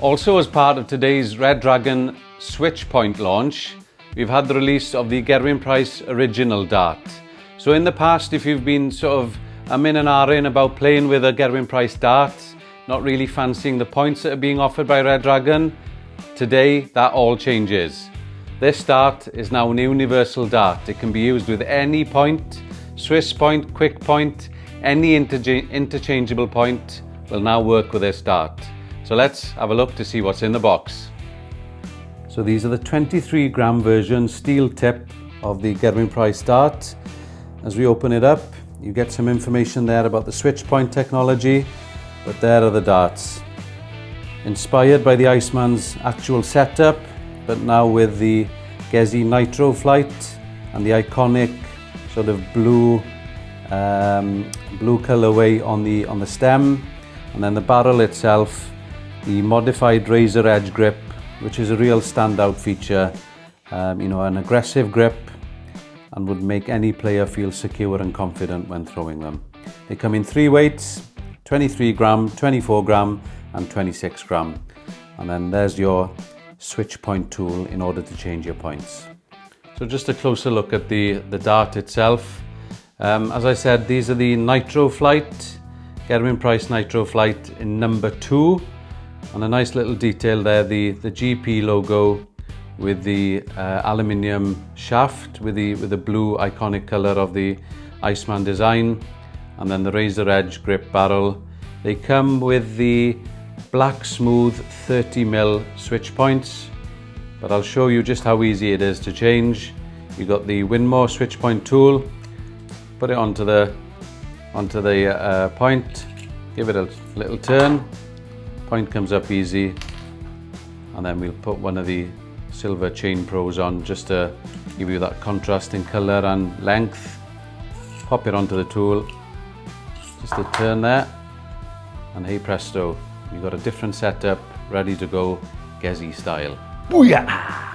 Also, as part of today's Red Dragon switch point launch, we've had the release of the Gerwyn Price original dart. So in the past, if you've been sort of in and ahhing about playing with a Gerwyn Price dart, not really fancying the points that are being offered by Red Dragon, today that all changes. This dart is now an universal dart. It can be used with any point, Swiss point, quick point, any interchangeable point will now work with this dart. So let's have a look to see what's in the box. So these are the 23 gram version steel tip of the Gerwyn Price dart. As we open it up, you get some information there about the switch point technology, but there are the darts. Inspired by the Iceman's actual setup, but now with the Gezi Nitro flight and the iconic sort of blue colorway on the stem, and then the barrel itself, the modified razor edge grip, which is a real standout feature. An aggressive grip and would make any player feel secure and confident when throwing them. They come in 3 weights, 23 gram, 24 gram and 26 gram. And then there's your switch point tool in order to change your points. So just a closer look at the dart itself. As I said, these are the Nitro Flight, Gerwyn Price Nitro Flight in number 2. And a nice little detail there, the GP logo with the aluminium shaft with the blue iconic color of the Iceman design, and then the razor edge grip barrel. They come with the black smooth 30mm switch points, but I'll show you just how easy it is to change. You've got the Winmore switch point tool, put it onto the point, give it a little turn, point comes up easy, and then we'll put one of the silver chain pros on just to give you that contrast in color and length. Pop it onto the tool, just a turn there, and hey presto, you've got a different setup ready to go Gezi style. Booyah!